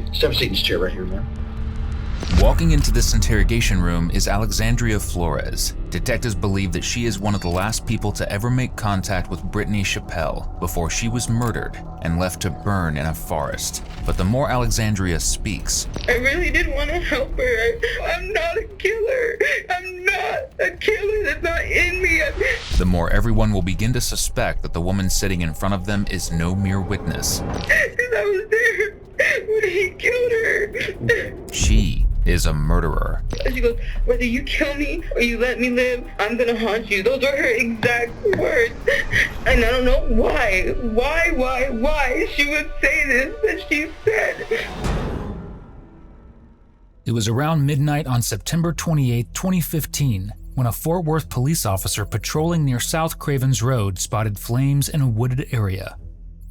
Just have a seat in this chair right here, man. Walking into this interrogation room is Alexandria Flores. Detectives believe that she is one of the last people to ever make contact with Brittany Chappelle before she was murdered and left to burn in a forest. But the more Alexandria speaks, I really did want to help her. I'm not a killer. I'm not a killer. That's not in me. the more everyone will begin to suspect that the woman sitting in front of them is no mere witness. Because I was there when he killed her. She is a murderer. She goes, whether you kill me or you let me live, I'm gonna haunt you. Those are her exact words. And I don't know why she would say this, but she said. It was around midnight on September 28, 2015, when a Fort Worth police officer patrolling near South Cravens Road spotted flames in a wooded area.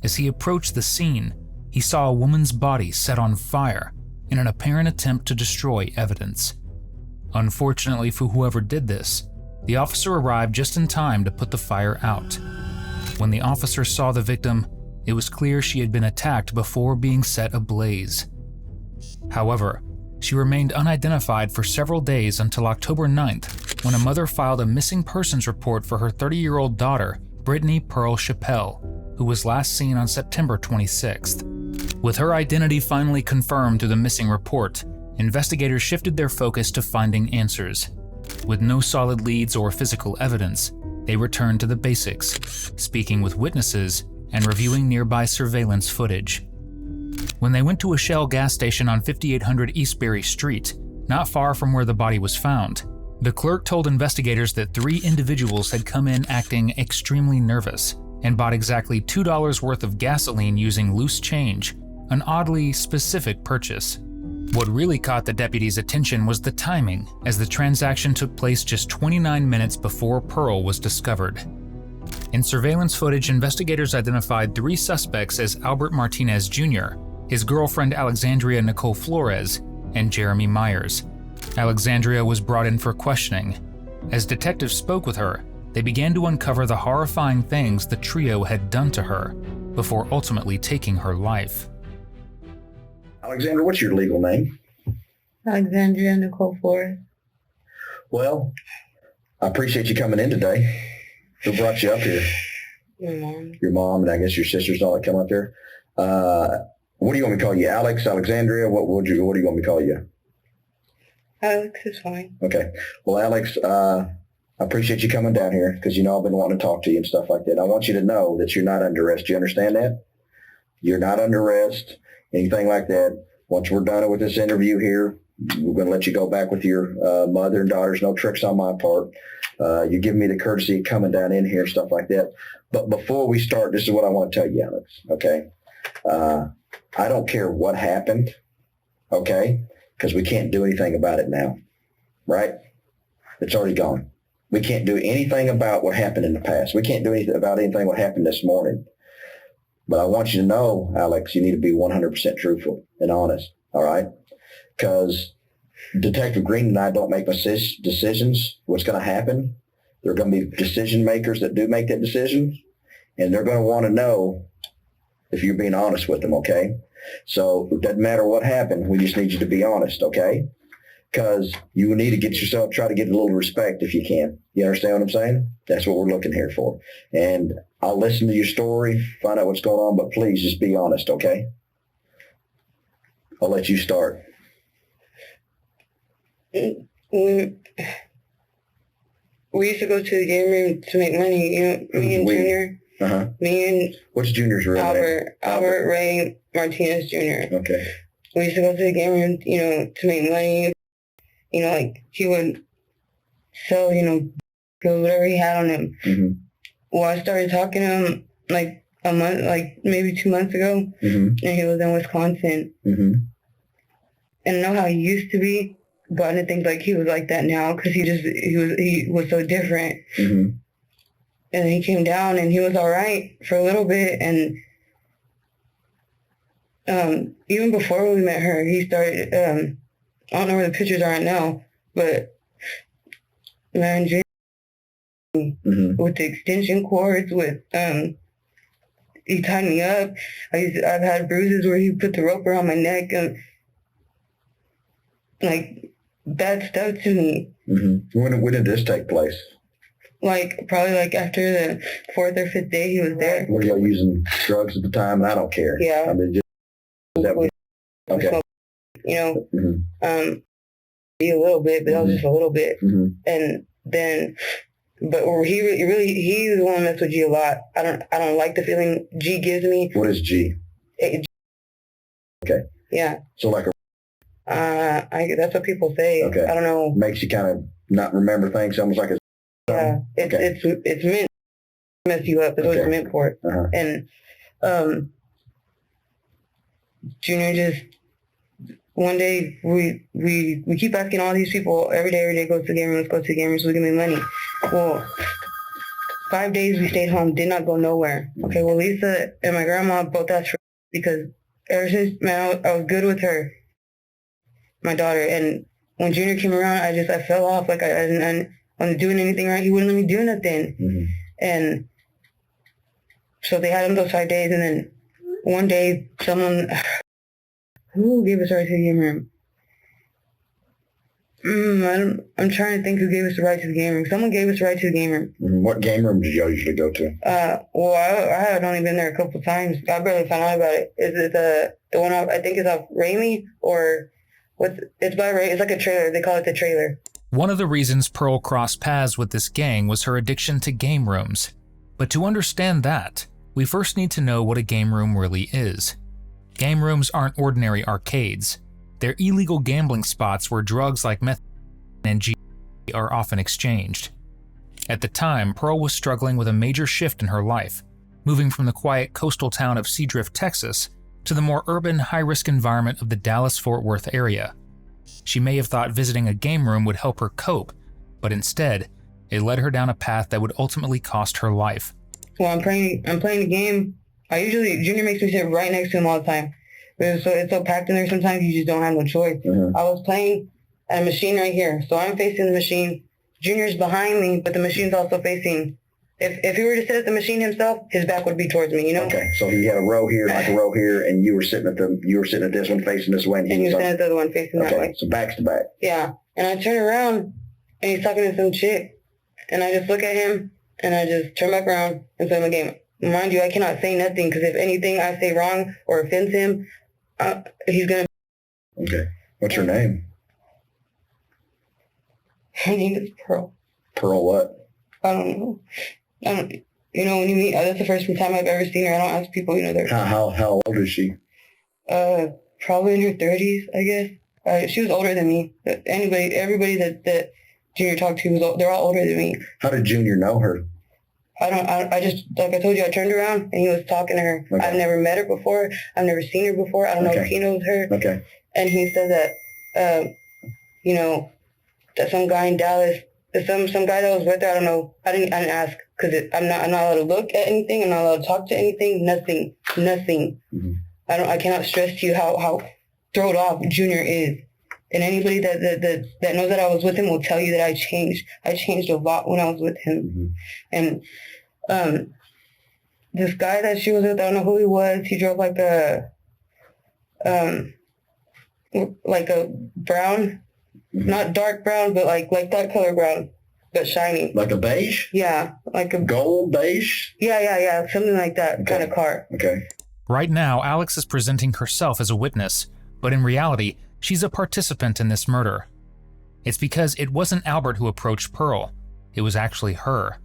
As he approached the scene, he saw a woman's body set on fire in an apparent attempt to destroy evidence. Unfortunately for whoever did this, the officer arrived just in time to put the fire out. When the officer saw the victim, it was clear she had been attacked before being set ablaze. However, she remained unidentified for several days until October 9th, when a mother filed a missing persons report for her 30-year-old daughter, Brittany Pearl Chappelle, who was last seen on September 26th. With her identity finally confirmed through the missing report, investigators shifted their focus to finding answers. With no solid leads or physical evidence, they returned to the basics, speaking with witnesses and reviewing nearby surveillance footage. When they went to a Shell gas station on 5800 Eastbury Street, not far from where the body was found, the clerk told investigators that 3 individuals had come in acting extremely nervous and bought exactly $2 worth of gasoline using loose change, an oddly specific purchase. What really caught the deputies' attention was the timing, as the transaction took place just 29 minutes before Pearl was discovered. In surveillance footage, investigators identified 3 suspects as Albert Martinez Jr., his girlfriend Alexandria Nicole Flores, and Jeremy Myers. Alexandria was brought in for questioning. As detectives spoke with her, they began to uncover the horrifying things the trio had done to her, before ultimately taking her life. Alexandra, what's your legal name? Alexandria Nicole Flores. Well, I appreciate you coming in today. Who brought you up here? My mom. Your mom, and I guess your sisters and all that come up here. What do you want me to call you? Alex, Alexandria? What do you want me to call you? Alex is fine. Okay. Well, Alex, I appreciate you coming down here because, I've been wanting to talk to you and stuff like that. I want you to know that you're not under arrest. You understand that? You're not under arrest, anything like that. Once we're done with this interview here, we're going to let you go back with your mother and daughters. No tricks on my part. You give me the courtesy of coming down in here and stuff like that. But before we start, this is what I want to tell you, Alex, okay? I don't care what happened, okay? Because we can't do anything about it now, right? It's already gone. We can't do anything about what happened in the past. We can't do anything about anything what happened this morning. But I want you to know, Alex, you need to be 100% truthful and honest, all right? Because Detective Green and I don't make decisions. What's going to happen, there are going to be decision makers that do make that decision, and they're going to want to know if you're being honest with them, okay? So it doesn't matter what happened. We just need you to be honest, okay? Because you need to try to get a little respect if you can. You understand what I'm saying? That's what we're looking here for. And I'll listen to your story, find out what's going on, but please just be honest, okay? I'll let you start. We used to go to the game room to make money, me and Junior. Uh-huh. Me and what's Junior's real name? Albert Ray Martinez Jr. Okay. We used to go to the game room, to make money. He would sell, whatever he had on him. Mm-hmm. Well, I started talking to him maybe 2 months ago, mm-hmm. and he was in Wisconsin. Mm-hmm. And I know how he used to be, but I didn't think he was like that now because he was so different. Mm-hmm. And he came down and he was all right for a little bit. And even before we met her, he started, I don't know where the pictures are right now, but man, mm-hmm. with the extension cords, with he tied me up. I've had bruises where he put the rope around my neck and like bad stuff to me. Mm-hmm. When did this take place? Like probably like after the 4th or 5th day he was there. Were y'all using drugs at the time? And I don't care. Yeah. I mean, okay. You know, Mm-hmm. Be a little bit, but that was just a little bit. Mm-hmm. And then, but he's the one that mess with G a lot. I don't like the feeling G gives me. What is G? Okay. Yeah. So like that's what people say. Okay. I don't know. Makes you kind of not remember things, almost like a. Yeah. It's meant to mess you up. That's what it's meant for. Uh-huh. And Junior just. One day, we keep asking all these people every day, go to the game room, let's go to the game room so we can make money. Well, 5 days we stayed home, did not go nowhere. Okay, well, Lisa and my grandma both asked for because ever since, man, I was good with her, my daughter. And when Junior came around, I fell off. Like, I wasn't doing anything right. He wouldn't let me do nothing. Mm-hmm. And so they had him those 5 days. And then one day, someone... Who gave us the right to the game room? I'm trying to think who gave us the right to the game room. Someone gave us the right to the game room. Mm-hmm. What game room did y'all usually go to? Well, I had only been there a couple times. I barely found out about it. Is it the one I think is off Ramey or what's? It's by Ray. It's like a trailer. They call it the trailer. One of the reasons Pearl crossed paths with this gang was her addiction to game rooms. But to understand that, we first need to know what a game room really is. Game rooms aren't ordinary arcades. They're illegal gambling spots where drugs like meth and G are often exchanged. At the time, Pearl was struggling with a major shift in her life, moving from the quiet coastal town of Seadrift, Texas, to the more urban, high-risk environment of the Dallas-Fort Worth area. She may have thought visiting a game room would help her cope, but instead, it led her down a path that would ultimately cost her life. Well, I'm playing the game. Junior makes me sit right next to him all the time. It's so packed in there sometimes you just don't have no choice. Mm-hmm. I was playing at a machine right here. So I'm facing the machine. Junior's behind me, but the machine's also facing. If he were to sit at the machine himself, his back would be towards me, you know? Okay, so he had a row here, like a row here, and you were sitting at this one facing this way. And he was sitting at the other one facing that way. So back's to back. Yeah. And I turn around, and he's talking to some chick. And I just look at him, and I just turn back around and play my game. Mind you, I cannot say nothing because if anything I say wrong or offends him, he's gonna. Okay. What's her name? Her name is Pearl. Pearl what? I don't know. You know, when you meet, that's the first time I've ever seen her. I don't ask people, their. How old is she? Probably in her 30s, I guess. She was older than me. Everybody that Junior talked to they're all older than me. How did Junior know her? I just, like I told you, I turned around and he was talking to her. Okay. I've never met her before. I've never seen her before. I don't know if he knows her. Okay. And he said that, that some guy in Dallas, some guy that was with her, I don't know. I didn't ask because I'm not allowed to look at anything. I'm not allowed to talk to anything. Nothing. Mm-hmm. I cannot stress to you how thrown off Junior is. And anybody that knows that I was with him will tell you that I changed. I changed a lot when I was with him. Mm-hmm. And this guy that she was with, I don't know who he was. He drove like a brown, mm-hmm. Not dark brown, but like that color brown, but shiny. Like a beige? Yeah, like a gold beige. Yeah, something like that kind of car. Okay. Right now, Alex is presenting herself as a witness, but in reality, she's a participant in this murder. It's because it wasn't Albert who approached Pearl. It was actually her.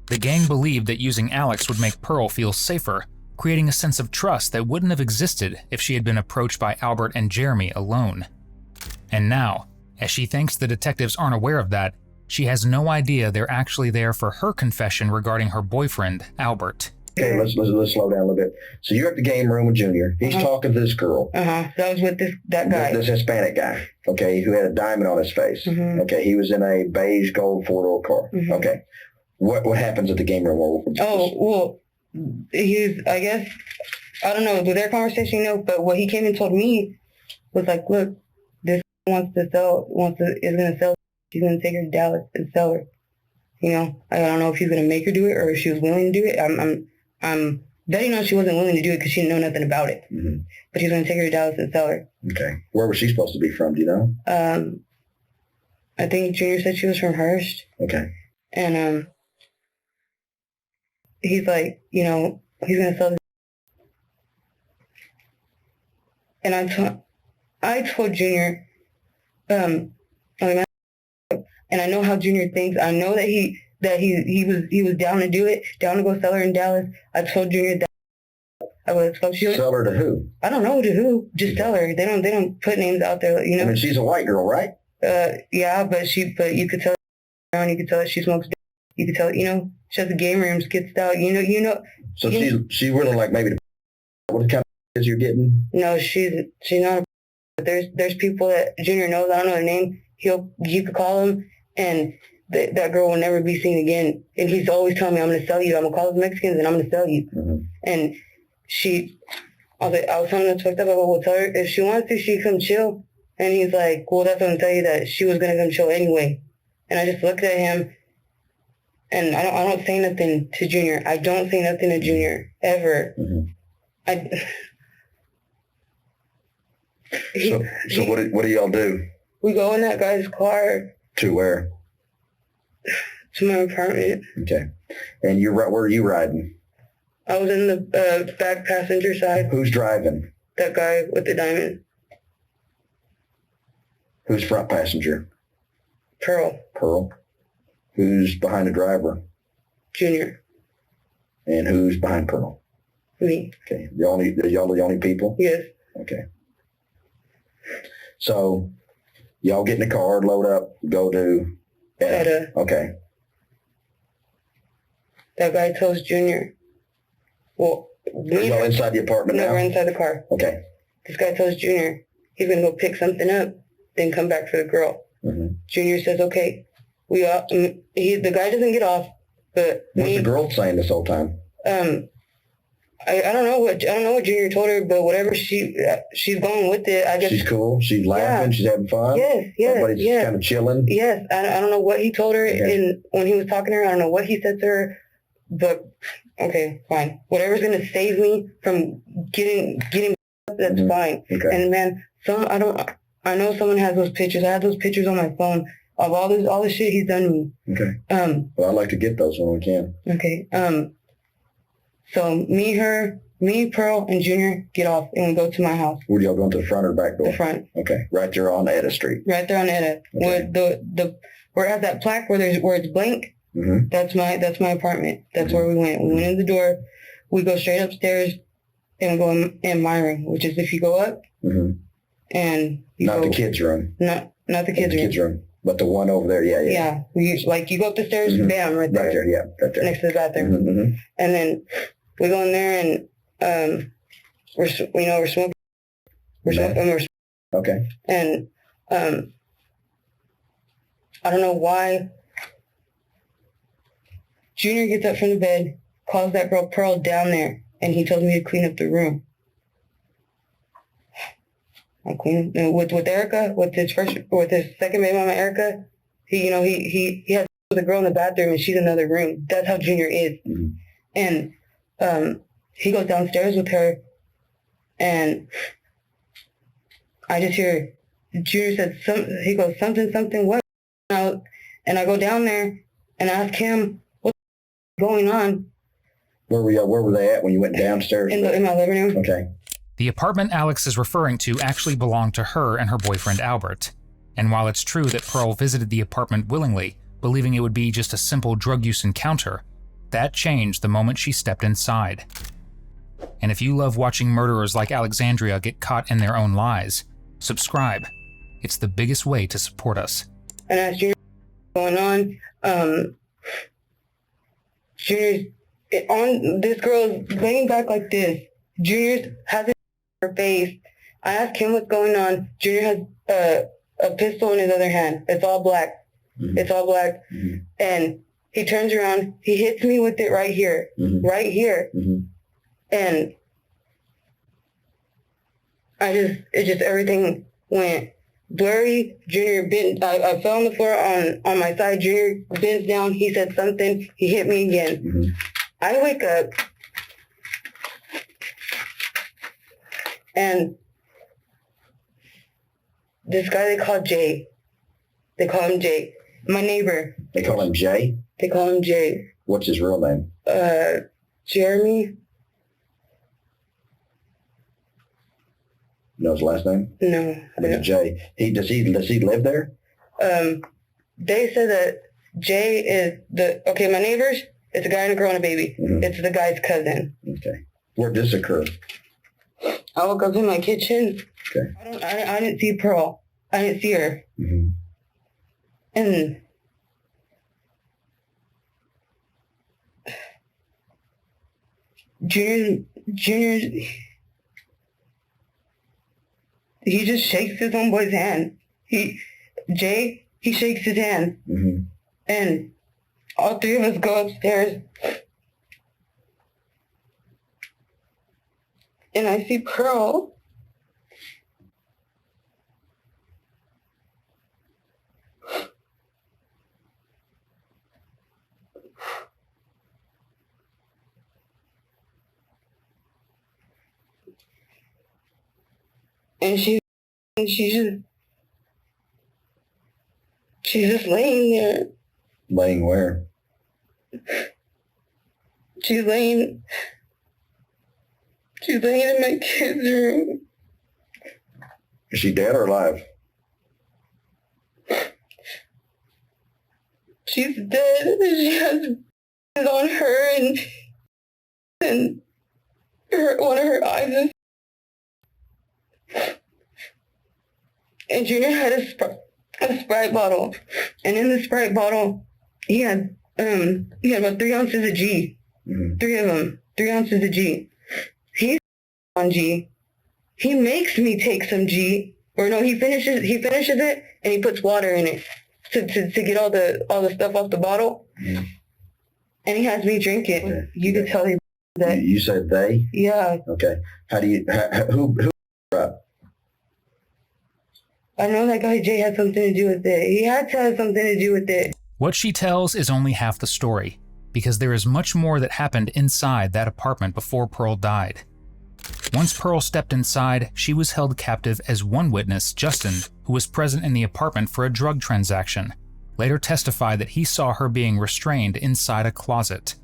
The gang believed that using Alex would make Pearl feel safer, creating a sense of trust that wouldn't have existed if she had been approached by Albert and Jeremy alone. And now, as she thinks the detectives aren't aware of that, she has no idea they're actually there for her confession regarding her boyfriend, Albert. Okay, let's slow down a little bit. So you're at the game room with Junior. He's talking to this girl. That was with that guy. This Hispanic guy, okay, who had a diamond on his face. Mm-hmm. Okay, he was in a beige gold four-door car. Mm-hmm. Okay. What happens at the game room? He's, I guess, I don't know, with their conversation, but what he came and told me was like, look, this is going to sell. She's going to take her to Dallas and sell her. I don't know if he's going to make her do it or if she was willing to do it. I'm Betty knows she wasn't willing to do it because she didn't know nothing about it. Mm-hmm. But he's going to take her to Dallas and sell her. Okay. Where was she supposed to be from? Do you know? I think Junior said she was from Hearst. Okay. And he's like, you know, he's going to sell this. And I told Junior, and I know how Junior thinks. I know that he was down to do it, down to go sell her in Dallas. I told Junior that I was sell her to who? I don't know to who. Just tell her. They don't put names out there. You know. I mean, she's a white girl, right? Yeah, but you could tell her around. You could tell her she smokes. You could tell, you know, she has a game room, skits out. You know. So she's really like maybe what kind of is you're getting? No, she's not. There's people that Junior knows. I don't know their name. You could call him, and that girl will never be seen again. And he's always telling me, I'm going to sell you. I'm going to call the Mexicans and I'm going to sell you. Mm-hmm. And I was telling her, fucked up. I go, well, tell her if she wants to, she come chill. And he's like, well, that's what I'm telling you, that she was going to come chill anyway. And I just looked at him, and I don't say nothing to Junior. I don't say nothing to Junior, ever. Mm-hmm. So what do y'all do? We go in that guy's car. To where? To my apartment. Okay. And where are you riding? I was in the back passenger side. Who's driving? That guy with the diamond. Who's front passenger? Pearl. Who's behind the driver? Junior. And who's behind Pearl? Me. Okay. Y'all the only people? Yes. Okay. So y'all get in the car, load up, go to Etta. Okay. That guy tells Junior. Well, are y'all inside the apartment now? No, we're inside the car. Okay. This guy tells Junior he's going to go pick something up, then come back for the girl. Mm-hmm. Junior says, okay. The guy doesn't get off, but what's the girl saying this whole time? I don't know what Junior told her, but whatever she's going with it. I guess she's cool. She's laughing. Yeah. She's having fun. Yes. Everybody's kind of chilling. Yes. I don't know what he told her, and when he was talking to her, I don't know what he said to her, but okay, fine. Whatever's gonna save me from getting that's mm-hmm. fine. Okay. And man, I know someone has those pictures. I have those pictures on my phone of all the shit he's done to me. Okay. Well, I'd like to get those when we can. Okay. So me, Pearl, and Junior get off, and we go to my house. Where do y'all go, to the front or the back door? The front. Okay. Right there on Etta Street. Right there on Etta. Okay. Where it has that plaque where it's blank. Mm-hmm. That's my apartment. That's where we went. We went in the door. We go straight upstairs, and we go in my room, which is if you go up, mm-hmm. and the kids' room. Not the kids' room. But the one over there, yeah. Yeah, you go up the stairs, mm-hmm. bam, right there. Right there, yeah, right there. Next to the bathroom. Mm-hmm. And then we go in there, and we're smoking. Okay. And I don't know why. Junior gets up from the bed, calls that girl Pearl down there, and he tells me to clean up the room. I clean with Erica, with his second baby mama Erica. He has the girl in the bathroom, and she's in another room. That's how Junior is. Mm-hmm. And he goes downstairs with her, and I just hear Junior said he goes something what, and I go down there and ask him what's going on. Where were they at when you went downstairs? In my living room. Okay. The apartment Alex is referring to actually belonged to her and her boyfriend Albert. And while it's true that Pearl visited the apartment willingly, believing it would be just a simple drug use encounter, that changed the moment she stepped inside. And if you love watching murderers like Alexandria get caught in their own lies, subscribe. It's the biggest way to support us. And as Junior going on, Junior's on this girl laying back like this. Junior has it in her face. I ask him what's going on. Junior has a pistol in his other hand. It's all black. Mm-hmm. It's all black. Mm-hmm. And he turns around. He hits me with it right here. Mm-hmm. Right here. Mm-hmm. And it just everything went blurry. Junior bent. I fell on the floor on my side. Junior bends down. He said something. He hit me again. Mm-hmm. I wake up. And this guy they call Jay. They call him Jay. My neighbor. They call him Jay? They call him Jay. What's his real name? Jeremy. You know his last name? No. But Jay. Does he live there? They said that Jay is my neighbors, it's a guy and a girl and a baby. Mm-hmm. It's the guy's cousin. Okay. Where'd this occur? I woke up in my kitchen. Okay. I didn't see Pearl. I didn't see her. Mm-hmm. And Junior, he just shakes his own boy's hand. Jay shakes his hand. Mm-hmm. And all three of us go upstairs. And I see Pearl. And she's just laying there. Laying where? She's laying in my kid's room. Is she dead or alive? She's dead. She has on her and one of her eyes. And Junior had a Sprite bottle, and in the Sprite bottle, he had about 3 ounces of G. Mm-hmm. 3 of them, 3 ounces of G. He's on G. He makes me take some G, or no, he finishes it, and he puts water in it to get all the stuff off the bottle. Mm-hmm. And he has me drink it. Okay. You can tell that. You said they? Yeah. Okay. Who? I know that guy Jay had something to do with it. He had to have something to do with it. What she tells is only half the story, because there is much more that happened inside that apartment before Pearl died. Once Pearl stepped inside, she was held captive as one witness, Justin, who was present in the apartment for a drug transaction, later testified that he saw her being restrained inside a closet.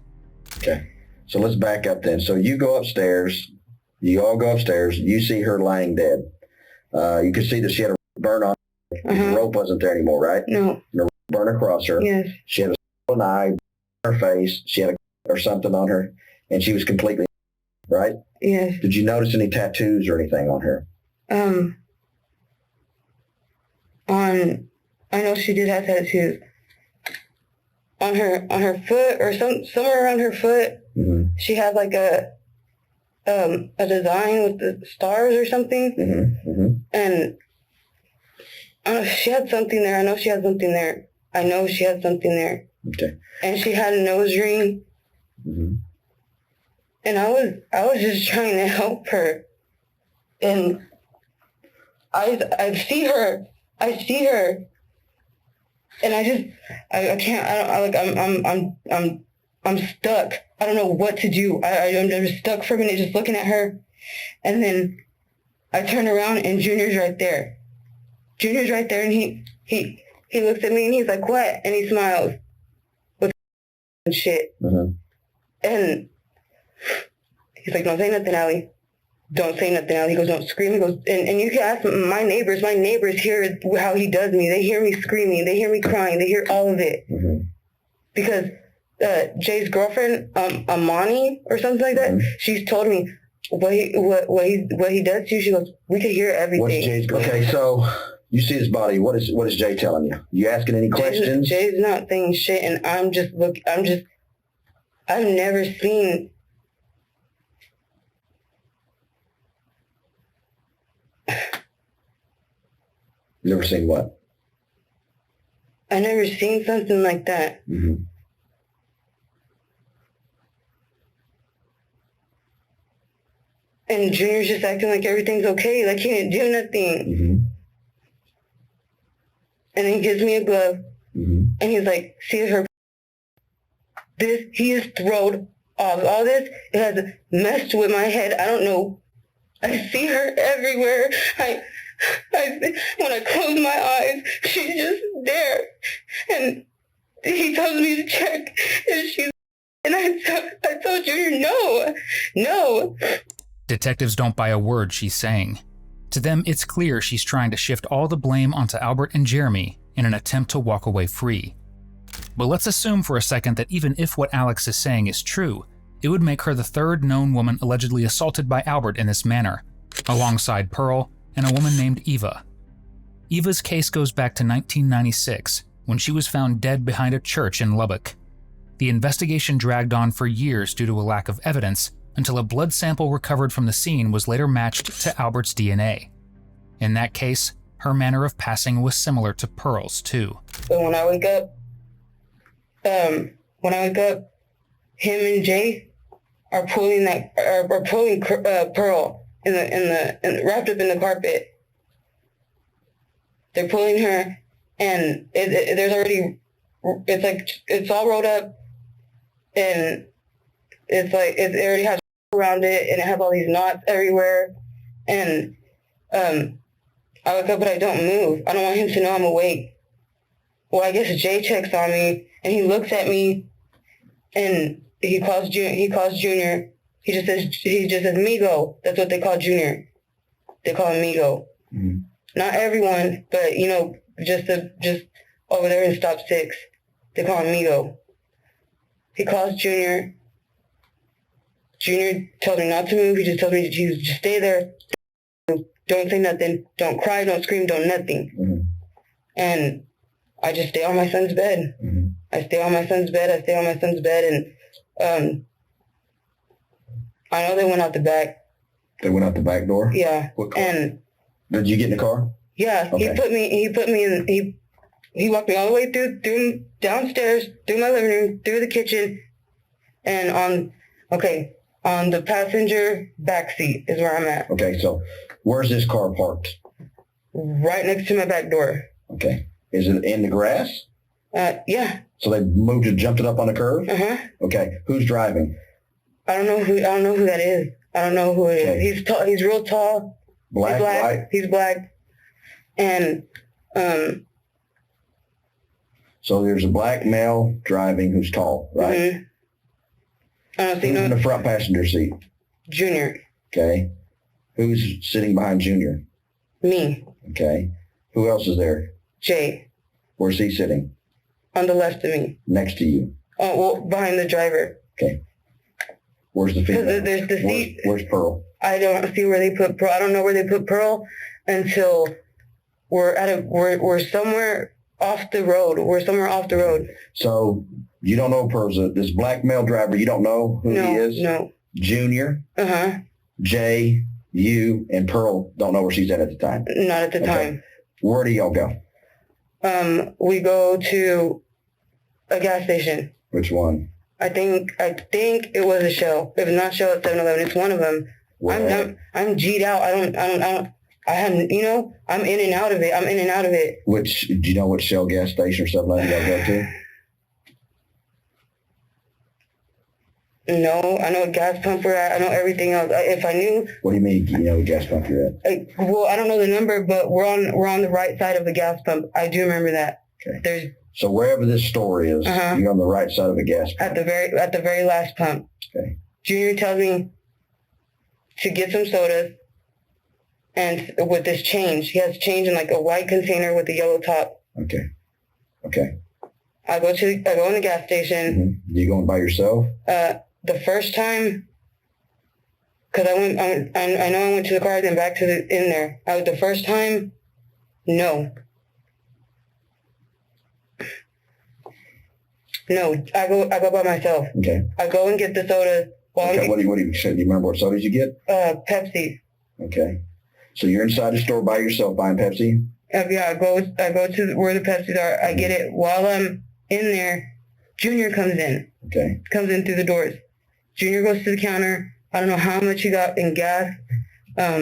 Okay, so let's back up then. So you go upstairs, you all go upstairs, you see her lying dead. You can see that she had a burn on her. The rope wasn't there anymore, right? No. And a burn across her. Yes. She had a eye on her face. She had or something on her, and she was completely, right? Yes. Did you notice any tattoos or anything on her? I know she did have tattoos. On her foot or somewhere around her foot, mm-hmm. She had like a design with the stars or something. Mm-hmm. Mm-hmm. And she had something there. I know she had something there. Okay. And she had a nose ring. Mm-hmm. And I was just trying to help her. And I see her. And I can't, I'm stuck. I don't know what to do. I'm just stuck for a minute just looking at her. And then I turn around and Junior's right there. And he looks at me and he's like, what? And he smiles with and shit. Mm-hmm. And he's like, don't say nothing, Allie. Don't say nothing, Allie. He goes, don't scream. He goes, and you can ask my neighbors. My neighbors hear how he does me. They hear me screaming. They hear me crying. They hear all of it. Mm-hmm. Because Jay's girlfriend, Amani or something like that, mm-hmm. She's told me what he does to you. She goes, we could hear everything. What's Jay's okay, so you see his body. What is Jay telling you? You asking any questions? Jay's not saying shit, and I've never seen. Never seen what? I never seen something like that. Mm-hmm. And Junior's just acting like everything's okay, like he didn't do nothing. Mm-hmm. And then he gives me a glove, mm-hmm. And he's like, see her. He has thrown all this. It has messed with my head. I don't know I see her everywhere. When I close my eyes, she's just there. And he tells me to check if she's, and I told Junior, no. Detectives don't buy a word she's saying. To them, it's clear she's trying to shift all the blame onto Albert and Jeremy in an attempt to walk away free. But let's assume for a second that even if what Alex is saying is true, it would make her the third known woman allegedly assaulted by Albert in this manner, alongside Pearl and a woman named Eva. Eva's case goes back to 1996, when she was found dead behind a church in Lubbock. The investigation dragged on for years due to a lack of evidence, until a blood sample recovered from the scene was later matched to Albert's DNA. In that case, her manner of passing was similar to Pearl's too. But when I wake up, him and Jay are pulling Pearl wrapped up in the carpet. They're pulling her, and it's all rolled up, and it already has around it, and it has all these knots everywhere. And I wake up, but I don't move. I don't want him to know I'm awake. Well, I guess Jay checks on me, and he looks at me, and he calls Junior. He just says Migo. That's what they call Junior. They call him Migo. Mm-hmm. Not everyone, but just over there in stop 6, they call him Migo. He calls Junior. Junior tells me not to move. He just tells me to just stay there. Don't say nothing. Don't cry. Don't scream. Don't nothing. Mm-hmm. And I just stay on my son's bed. Mm-hmm. I stay on my son's bed, and I know they went out the back. They went out the back door? Yeah. What car? And did you get in the car? Yeah. Okay. He put me in. He walked me all the way through downstairs, through my living room, through the kitchen, and on the passenger back seat is where I'm at. Okay, so where's this car parked? Right next to my back door. Okay. Is it in the grass? Yeah. So they jumped it up on the curb? Uh-huh. Okay. Who's driving? I don't know who that is. I don't know who it is. He's tall. He's real tall. Black. White? He's black. And so there's a black male driving who's tall, right? Mm-hmm. I don't see who's in the front passenger seat? Junior. Okay. Who's sitting behind Junior? Me. Okay. Who else is there? Jay. Where's he sitting? On the left of me. Next to you? Oh, well, behind the driver. Okay. Where's the female? There's the seat. Where's Pearl? I don't see where they put Pearl. I don't know where they put Pearl until we're somewhere off the road. We're somewhere off the road. So you don't know Pearl's this black male driver. You don't know who he is? No. Junior? Uh-huh. Jay, you, and Pearl don't know where she's at the time? Not at the time. Where do y'all go? We go to a gas station. Which one? I think it was a Shell. If it's not Shell, it's 7-Eleven. It's one of them. I'm G'd out. I'm in and out of it. Do you know which Shell gas station or 7-Eleven y'all go to? No, I know what gas pump we're at. I know everything else. If I knew. What do you mean you know what gas pump you're at? Well, I don't know the number, but we're on the right side of the gas pump. I do remember that. Okay. So wherever this store is, you're on the right side of a gas pump. At the very last pump. Okay. Junior tells me to get some sodas, and with this change, he has change in like a white container with a yellow top. Okay. I go in the gas station. Mm-hmm. You going by yourself? The first time, because I know I went to the car, then back in there. The first time, no. No, I go by myself. Okay. I go and get the soda. What do you remember what sodas you get? Pepsi. Okay. So you're inside the store by yourself buying Pepsi? Yeah, I go to where the Pepsis are. I get it. While I'm in there, Junior comes in. Okay. Comes in through the doors. Junior goes to the counter. I don't know how much he got in gas. I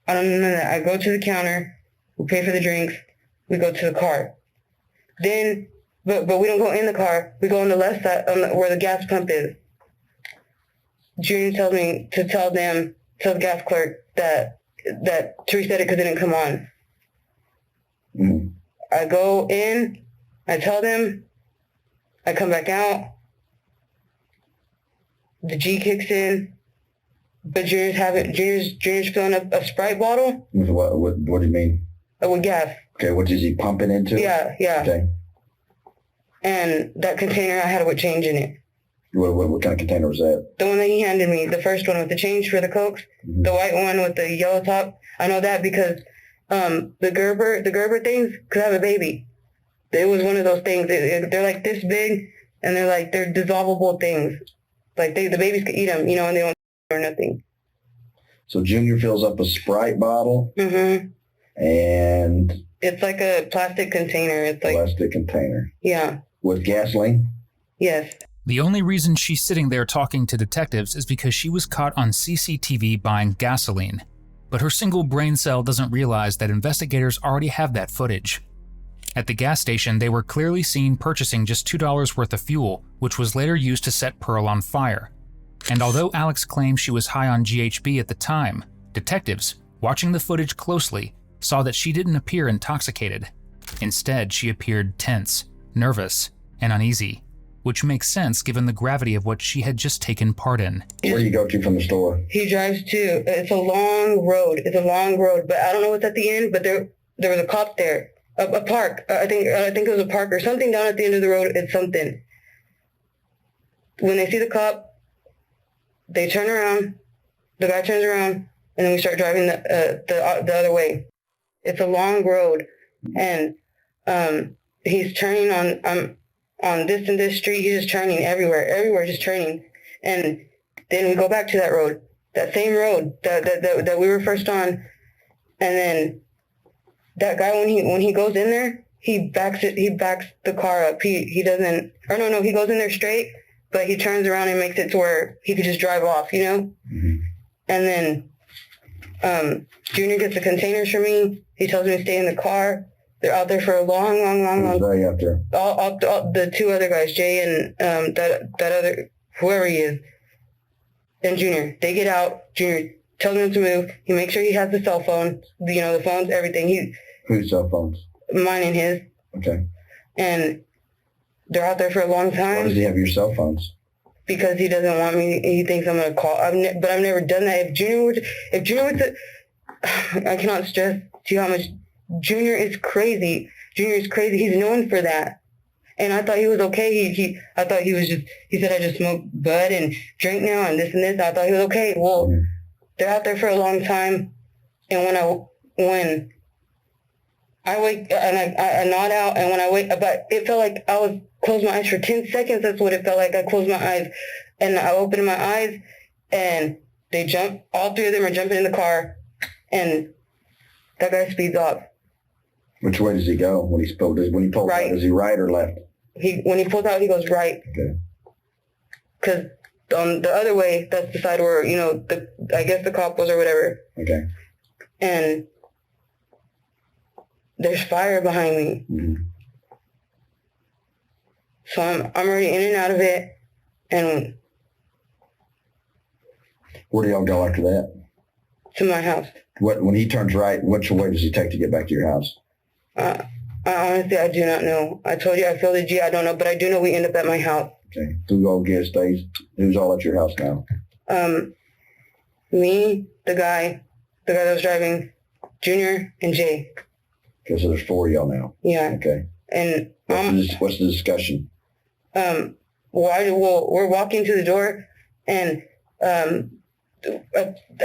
don't know that. I go to the counter. We pay for the drinks. We go to the car. Then, but we don't go in the car. We go on the left side, where the gas pump is. Junior tells me to tell them tell the gas clerk that to reset it because it didn't come on. Mm-hmm. I go in, I tell them, I come back out, the G kicks in, but Junior's filling up a Sprite bottle. What do you mean? With gas. Okay, what is he pumping into? Yeah. Okay. And that container I had with change in it. What kind of container was that? The one that he handed me, the first one with the change for the Cokes, Mm-hmm. the white one with the yellow top. I know that because the Gerber things, because I have a baby. It was one of those things. They're like this big, and they're dissolvable things. Like the babies could eat them, and they don't or nothing. So Junior fills up a Sprite bottle, Mm-hmm. and It's like a plastic container. It's like plastic container. Yeah. With gasoline? Yes. The only reason she's sitting there talking to detectives is because she was caught on CCTV buying gasoline. But her single brain cell doesn't realize that investigators already have that footage. At the gas station, they were clearly seen purchasing just $2 worth of fuel, which was later used to set Pearl on fire. And although Alex claims she was high on GHB at the time, detectives, watching the footage closely, saw that she didn't appear intoxicated. Instead, she appeared tense, nervous, and uneasy, which makes sense given the gravity of what she had just taken part in. Where do you go to from the store? He drives to. It's a long road. But I don't know what's at the end. But there was a cop there, a park. I think it was a park or something down at the end of the road. It's something. When they see the cop, they turn around. The guy turns around, and then we start driving the other way. It's a long road, and he's turning on this and this street. He's just turning everywhere, just turning. And then we go back to that road, that same road that we were first on. And then that guy, when he goes in there, he backs the car up. He doesn't, or no, he goes in there straight, but he turns around and makes it to where he could just drive off, Mm-hmm. And then Junior gets the containers for me. He tells me to stay in the car. They're out there for a long. Who's they out there? All the two other guys, Jay and that other, whoever he is, and Junior. They get out. Junior tells them to move. He makes sure he has the cell phone, the phones, everything. Whose cell phones? Mine and his. Okay. And they're out there for a long time. Why does he have your cell phones? Because he doesn't want me. He thinks I'm gonna call. But I've never done that. If Junior were to, I cannot stress to you how much Junior is crazy. He's known for that. And I thought he was okay. I thought he was just, he said, I just smoke bud and drink now and this and this. I thought he was okay. Well, they're out there for a long time. And when I wake and I nod out, and when I wake, but it felt like I was closed my eyes for 10 seconds. That's what it felt like. I closed my eyes and I opened my eyes, and they jump. All three of them are jumping in the car, and that guy speeds off. Which way does he go when he pulls Right. out? Is he right or left? When he pulls out, he goes right. Okay. Because the other way, that's the side where, I guess the cop was or whatever. Okay. And there's fire behind me. Mm-hmm. So I'm already in and out of it. And Where do y'all go after that? to my house. When he turns right, which way does he take to get back to your house? I honestly, I do not know. I told you I feel the G. I don't know, but I do know we end up at my house. Okay. Who all stays? Who's all at your house now? Me, the guy that was driving, Junior, and Jay. Okay, so there's four of y'all now. Yeah. Okay. And What's the discussion? well, we're walking to the door, and I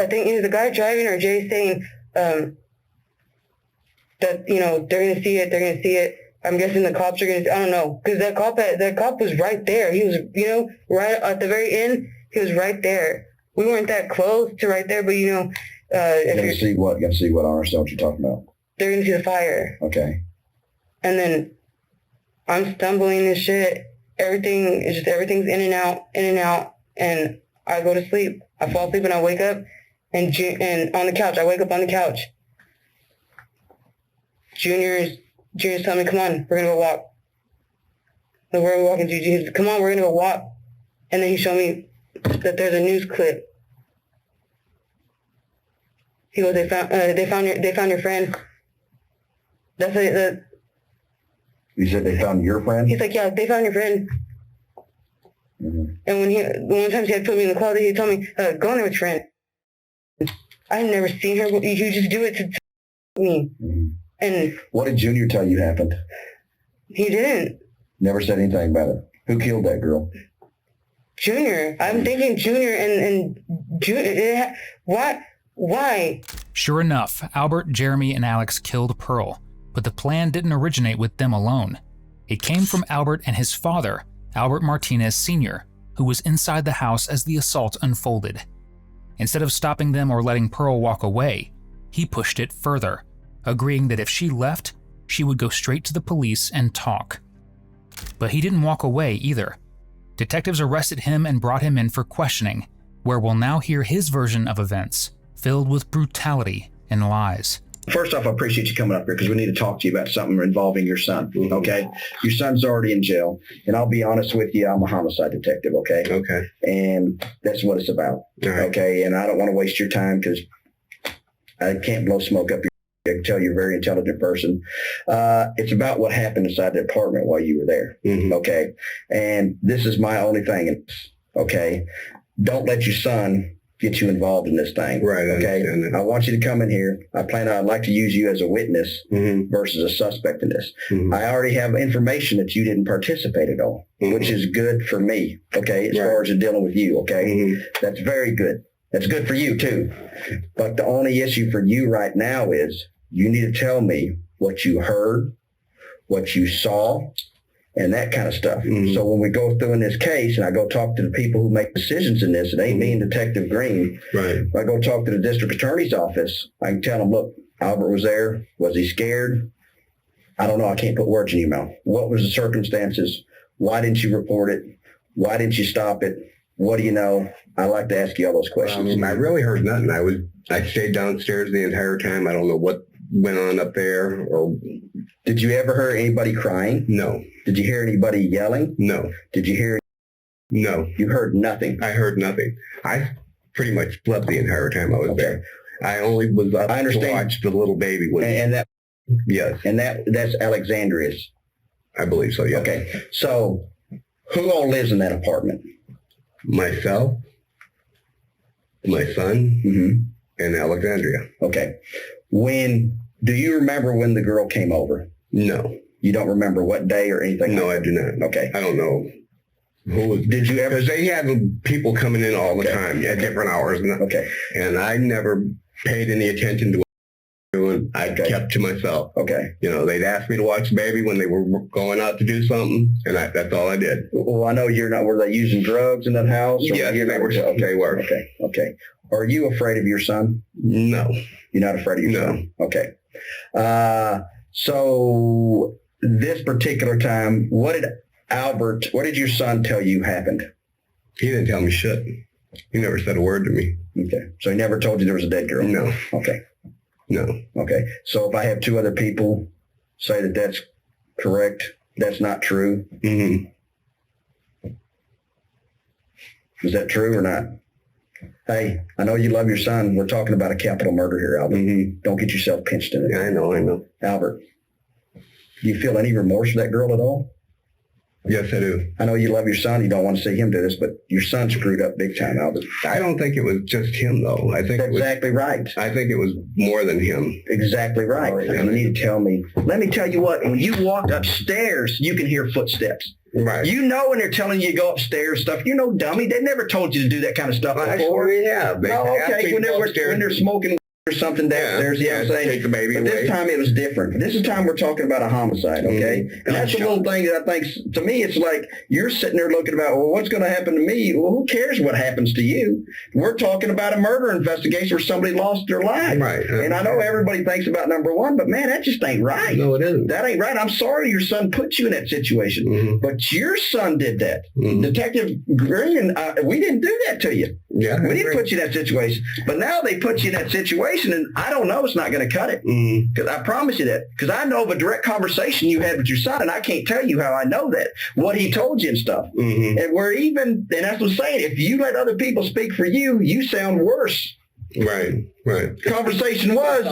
think either the guy driving or Jay saying that they're gonna see it. I'm guessing the cops are gonna. I don't know, because that cop was right there. He was right at the very end. He was right there. We weren't that close to right there, but if Gonna see what? Gonna see what? I understand what you're talking about. they're gonna see the fire. Okay. And then I'm stumbling and shit. Everything's in and out, and I go to sleep. I fall asleep and I wake up, and on the couch. I wake up on the couch. Junior's telling me, come on, we're gonna go walk. Like, where are we walking to? He said, come on, we're gonna go walk. And then he showed me that there's a news clip. He goes, they found your friend. That's it. You said they found your friend? He's like, yeah, they found your friend. Mm-hmm. And one time he had put me in the closet, he told me, go in there with your friend. I've never seen her. You just do it to me. Mm-hmm. And what did Junior tell you happened? He didn't. Never said anything about it. Who killed that girl? Junior. I'm thinking Junior and Junior. What? Why? Sure enough, Albert, Jeremy, and Alex killed Pearl, but the plan didn't originate with them alone. It came from Albert and his father, Albert Martinez Sr., who was inside the house as the assault unfolded. Instead of stopping them or letting Pearl walk away, he pushed it further, agreeing that if she left, she would go straight to the police and talk. But he didn't walk away either. Detectives arrested him and brought him in for questioning, where we'll now hear his version of events, filled with brutality and lies. First off, I appreciate you coming up here because we need to talk to you about something involving your son, okay? Your son's already in jail, and I'll be honest with you, I'm a homicide detective, okay? Okay. And that's what it's about, right. Okay? And I don't want to waste your time because I can't blow smoke up your... I can tell you're a very intelligent person. It's about what happened inside the apartment while you were there, okay? And this is my only thing, okay? Don't let your son get you involved in this thing. Right. Okay. I want you to come in here. I'd like to use you as a witness versus a suspect in this. I already have information that you didn't participate at all, which is good for me. Okay. As far as dealing with you. Okay. That's very good. That's good for you too. But the only issue for you right now is you need to tell me what you heard, what you saw, and that kind of stuff. So when we go through in this case and I go talk to the people who make decisions in this, it ain't me and Detective Green. Right. If I go talk to the district attorney's office, I can tell them, look, Albert was there. Was he scared? I don't know. I can't put words in your mouth. What was the circumstances? Why didn't you report it? Why didn't you stop it? What do you know? I like to ask you all those questions. I really heard nothing. I stayed downstairs the entire time. I don't know what went on up there. Or did you ever hear anybody crying? No. Did you hear anybody yelling? No. Did you hear? No. You heard nothing? I heard nothing. I pretty much slept the entire time I was there. I only was up to watch the little baby. And that, yes. And that's Alexandria's? I believe so, yes. Okay. So who all lives in that apartment? Myself, my son, and Alexandria. Okay. Do you remember when the girl came over? No. You don't remember what day or anything? No, I do not. Okay. I don't know. Did you ever? Because they had people coming in all the time at different hours. And I never paid any attention to what they were doing. I kept to myself. Okay. You know, they'd ask me to watch the baby when they were going out to do something, and that's all I did. Well, I know you're not. Were they using drugs in that house? Yes, they were. They were. Okay. Okay. Are you afraid of your son? No. You're not afraid of your son? Okay. So this particular time, what did your son tell you happened? He didn't tell me shit. He never said a word to me. Okay. So he never told you there was a dead girl? No. Okay. No. Okay. So if I have two other people say that that's correct, that's not true? Is that true or not? Hey, I know you love your son. We're talking about a capital murder here, Albert. Don't get yourself pinched in it. Yeah, I know. Albert, do you feel any remorse for that girl at all? Yes, I do. I know you love your son. You don't want to see him do this, but your son screwed up big time, Albert. I don't think it was just him, though. I think that's exactly right. I think it was more than him. Exactly right. And you need to tell me. Let me tell you what. When you walk upstairs, you can hear footsteps. Right. You know when they're telling you to go upstairs stuff. You know, dummy. They never told you to do that kind of stuff before. I sure have. Okay. When they're smoking or something downstairs, take the baby away. This time it was different. This is time we're talking about a homicide, okay? And that's the little thing that I think, to me, it's like you're sitting there looking about, well, what's going to happen to me? Well, who cares what happens to you? We're talking about a murder investigation where somebody lost their life. Right. And I know everybody thinks about number one, but man, that just ain't right. No, it isn't. That ain't right. I'm sorry your son put you in that situation, but your son did that. Detective Green, we didn't do that to you. Yeah, we didn't put you in that situation. But now they put you in that situation, and I don't know, it's not going to cut it. Because I promise you that. Because I know of a direct conversation you had with your son, and I can't tell you how I know that. What he told you and stuff. And that's what I'm saying. If you let other people speak for you, you sound worse Right. The conversation was,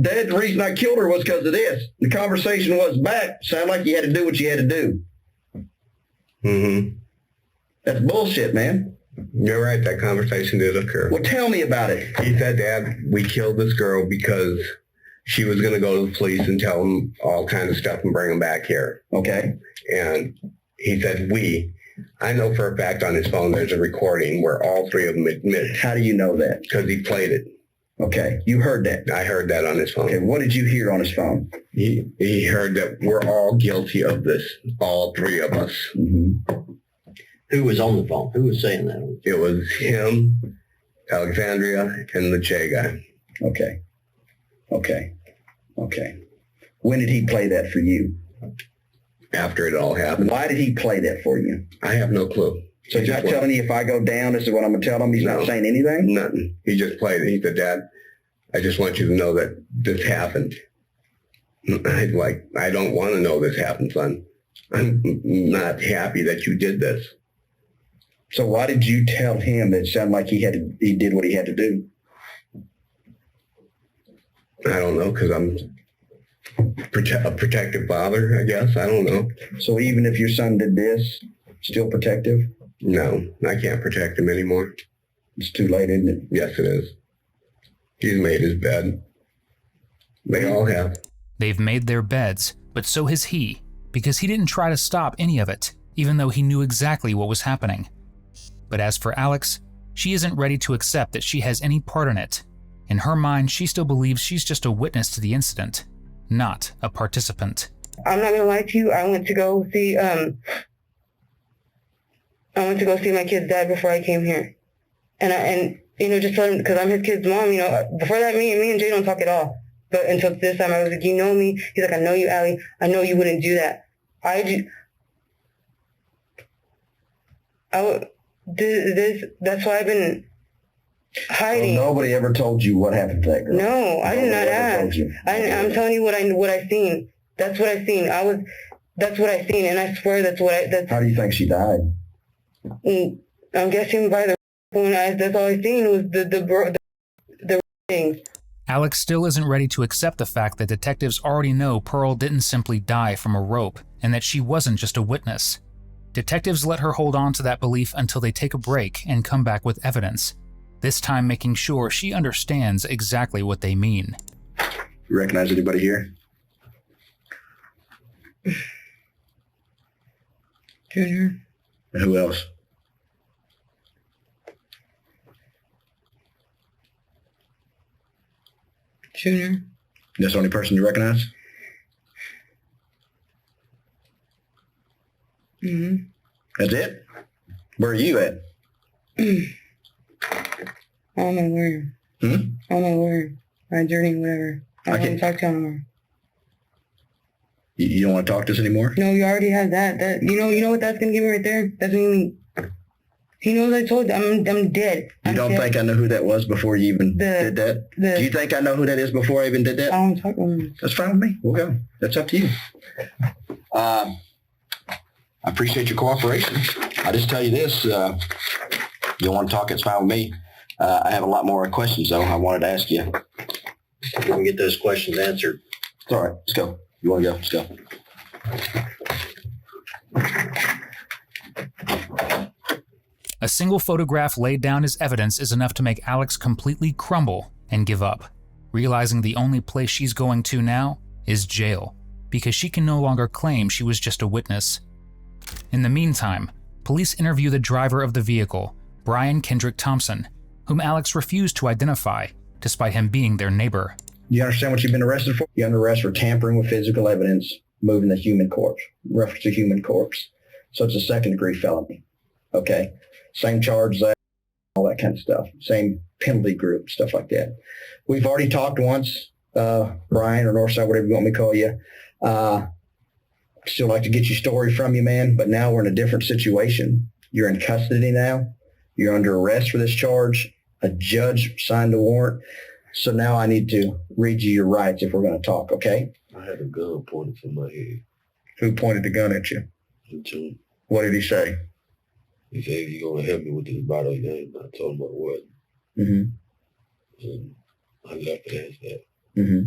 Dad, the reason I killed her was because of this. The conversation was back, sounded like you had to do what you had to do. Mm-hmm. That's bullshit, man. You're right. That conversation did occur. Well, tell me about it. He said, Dad, we killed this girl because she was going to go to the police and tell them all kinds of stuff and bring them back here. Okay. And he said, I know for a fact on his phone there's a recording where all three of them admit. How do you know that? Because he played it. Okay. You heard that? I heard that on his phone. Okay. What did you hear on his phone? He heard that we're all guilty of this, all three of us. Mm-hmm. Who was on the phone? Who was saying that? It was him, Alexandria, and the J guy. Okay. When did he play that for you? After it all happened. Why did he play that for you? I have no clue. So he's not telling you if I go down, this is what I'm going to tell him? He's not saying anything? Nothing. He just played it. He said, Dad, I just want you to know that this happened. I don't want to know this happened, son. I'm not happy that you did this. So why did you tell him that it sounded like he did what he had to do? I don't know, because I'm a protective father, I guess. I don't know. So even if your son did this, still protective? No, I can't protect him anymore. It's too late, isn't it? Yes, it is. He's made his bed. They all have. They've made their beds, but so has he, because he didn't try to stop any of it, even though he knew exactly what was happening. But as for Alex, she isn't ready to accept that she has any part in it. In her mind, she still believes she's just a witness to the incident, not a participant. I'm not gonna lie to you. I went to go see my kid's dad before I came here, and just tell him, because I'm his kid's mom. Before that, me and Jay don't talk at all. But until this time, I was like, you know me. He's like, I know you, Allie. I know you wouldn't do that. That's why I've been hiding. Well, nobody ever told you what happened to that girl. No, I did not ask. I'm telling you what I seen. That's what I seen. That's what I seen, and I swear that's what I. How do you think she died? I'm guessing by the when that's all I seen was the things. Alex still isn't ready to accept the fact that detectives already know Pearl didn't simply die from a rope, and that she wasn't just a witness. Detectives let her hold on to that belief until they take a break and come back with evidence, this time making sure she understands exactly what they mean. You recognize anybody here? Junior. And who else? Junior. That's the only person you recognize? Mm-hmm. That's it? Where are you at? I don't know where. I don't know where. My journey, whatever. I don't want to talk to you anymore. You don't want to talk to us anymore? No, you already have that. You know what that's gonna give me right there? That's what you mean. He knows I told you I'm dead. You don't think I know who that was before you even did that? Do you think I know who that is before I even did that? I don't talk to him. That's fine with me. We'll go. That's up to you. I appreciate your cooperation. I just tell you this. You don't want to talk, it's fine with me. I have a lot more questions, though, I wanted to ask you. We can get those questions answered. It's all right. Let's go. You want to go? Let's go. A single photograph laid down as evidence is enough to make Alex completely crumble and give up, realizing the only place she's going to now is jail, because she can no longer claim she was just a witness. In the meantime, police interview the driver of the vehicle, Brian Kendrick Thompson, whom Alex refused to identify, despite him being their neighbor. You understand what you've been arrested for? You're under arrest for tampering with physical evidence, moving the human corpse, reference to human corpse. So it's a second-degree felony. Okay? Same charge, all that kind of stuff. Same penalty group, stuff like that. We've already talked once, Brian or Northside, whatever you want me to call you. Still like to get your story from you, man, but now we're in a different situation. You're in custody now. You're under arrest for this charge. A judge signed a warrant. So now I need to read you your rights if we're going to talk, okay? I had a gun pointed to my head. Who pointed the gun at you? June. What did he say? He said, "You're going to help me with this bottle game." I told him I would. Mm-hmm. And I left it as that. Mm-hmm.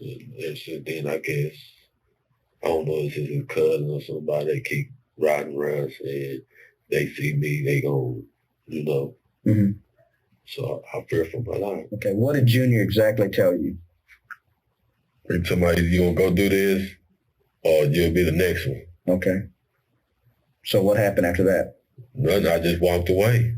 And since then, I guess, I don't know if it's his cousin or somebody that keep riding around saying they see me, they gon', Mm-hmm. So I fear for my life. Okay, what did Junior exactly tell you? He told me, you gonna go do this, or you'll be the next one. Okay. So what happened after that? Nothing, I just walked away.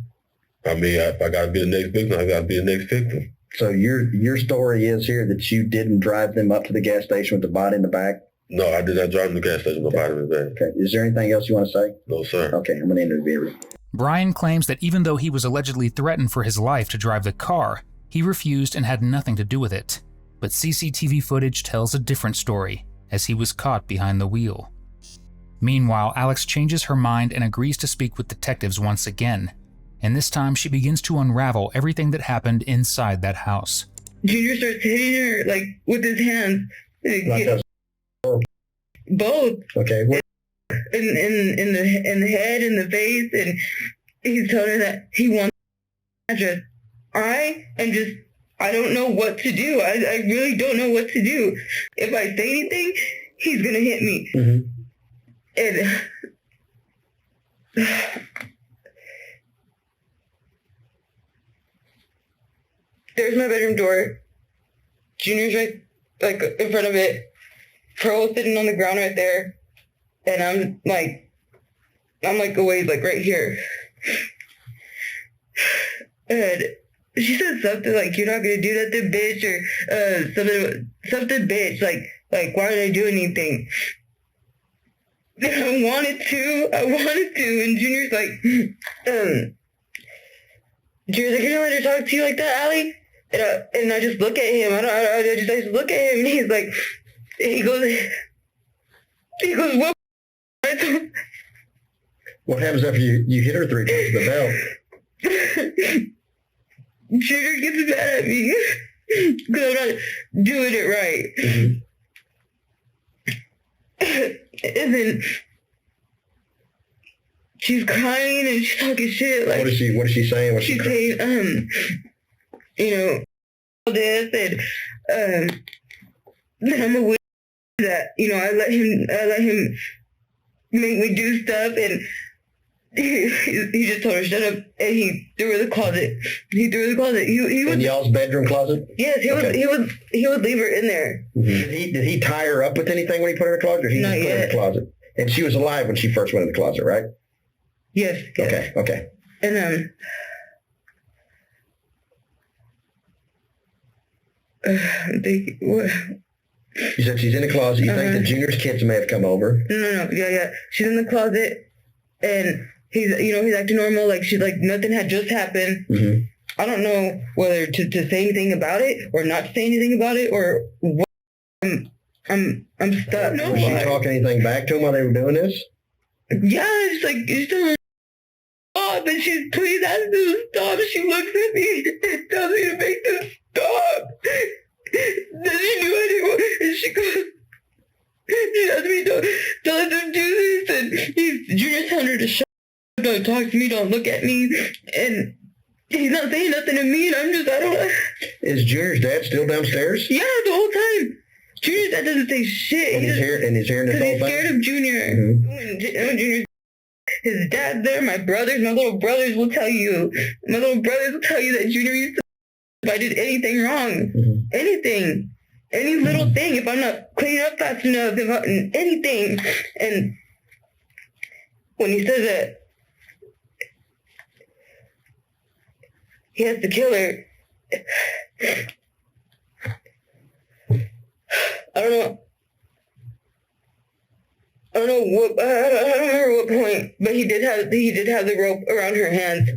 I mean, if I gotta be the next victim, I gotta be the next victim. So your story is here that you didn't drive them up to the gas station with the body in the back? No, I did not drive to the gas station with the body in the back. Okay. Is there anything else you want to say? No, sir. Okay, I'm going to interview you. Brian claims that even though he was allegedly threatened for his life to drive the car, he refused and had nothing to do with it. But CCTV footage tells a different story, as he was caught behind the wheel. Meanwhile, Alex changes her mind and agrees to speak with detectives once again. And this time she begins to unravel everything that happened inside that house. Junior starts hitting her, like, with his hands. Both. Okay. In the head, in the face, and he's telling her that he wants the address. I don't know what to do. I really don't know what to do. If I say anything, he's gonna hit me. Mm-hmm. And there's my bedroom door. Junior's right, like, in front of it. Pearl's sitting on the ground right there. And I'm like away, like, right here. And she said something like, "You're not gonna do nothing, bitch," or something, bitch. Like, why did I do anything? And I wanted to, and Junior's like, you're gonna let her talk to you like that, Allie? And I just look at him. I just look at him, and he's like, he goes, what? What happens after you hit her 3 times with the bell? Junior gets mad at me because I'm not doing it right. Mm-hmm. And then she's crying and she's talking shit. Like, what is she saying? She's saying, all this, and then I'm aware that, I let him make me do stuff, and he just told her shut up, and he threw her in the closet. He would, in y'all's bedroom closet? Yes, he would leave her in there. Mm-hmm. Did he tie her up with anything when he put her in the closet, or he Not just put her in yet. the closet? And she was alive when she first went in the closet, right? Yes. Okay. And what? You said she's in the closet. You think that Junior's kids may have come over? No. Yeah. She's in the closet, and he's acting normal, like nothing had just happened. Mm-hmm. I don't know whether to say anything about it or not say anything about it, or what. I'm stuck. No. Was she talking anything back to him while they were doing this? Yeah, it's telling her stop, and she's please ask him to stop. She looks at me and tells me to make this stop. Then she knew anymore, and she goes, she asked me to let them do this, and Junior's telling her to shut up, don't talk to me, don't look at me, and he's not saying nothing to me, and I don't know. Is Junior's dad still downstairs? Yeah, the whole time. Junior's dad doesn't say shit. And he's hearing this whole thing? Because he's scared of Junior. Mm-hmm. When Junior's, his dad's there, my little brothers will tell you. My little brothers will tell you that Junior used to, if I did anything wrong. Mm-hmm. Anything. Any little thing, if I'm not cleaning up fast enough, anything. And when he says that he has to kill her, I don't know what, I don't remember what point, but he did have the rope around her hands.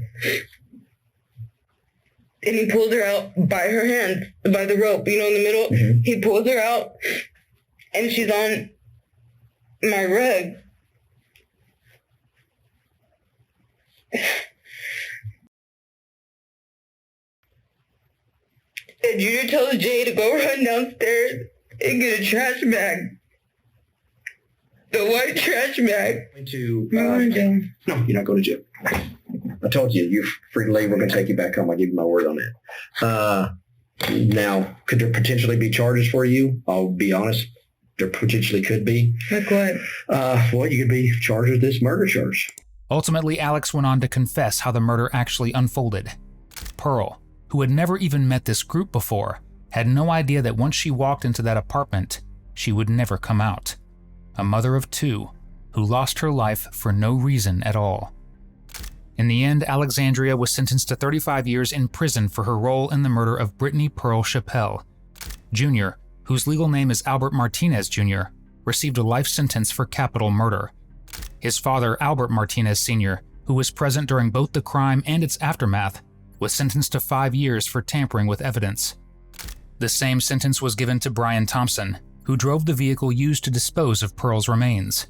And he pulled her out by her hands, by the rope, in the middle. Mm-hmm. He pulls her out, and she's on my rug. And Junior tells Jay to go run downstairs and get a trash bag. The white trash bag. No, you're not going to jail. I told you, you're free to leave. We're going to take you back home. I give you my word on that. Now, could there potentially be charges for you? I'll be honest. There potentially could be. Like what? Well, you could be charged with this murder charge. Ultimately, Alex went on to confess how the murder actually unfolded. Pearl, who had never even met this group before, had no idea that once she walked into that apartment, she would never come out. A mother of two who lost her life for no reason at all. In the end, Alexandria was sentenced to 35 years in prison for her role in the murder of Brittany Pearl Chappelle. Jr., whose legal name is Albert Martinez Jr., received a life sentence for capital murder. His father, Albert Martinez Sr., who was present during both the crime and its aftermath, was sentenced to 5 years for tampering with evidence. The same sentence was given to Brian Thompson, who drove the vehicle used to dispose of Pearl's remains.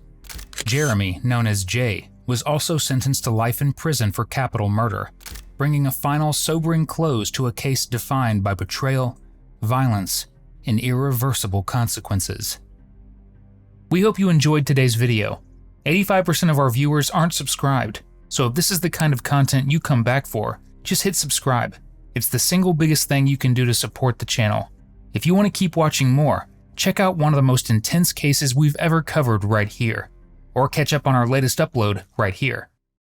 Jeremy, known as Jay, was also sentenced to life in prison for capital murder, bringing a final sobering close to a case defined by betrayal, violence, and irreversible consequences. We hope you enjoyed today's video. 85% of our viewers aren't subscribed, so if this is the kind of content you come back for, just hit subscribe. It's the single biggest thing you can do to support the channel. If you want to keep watching more, check out one of the most intense cases we've ever covered right here, or catch up on our latest upload right here.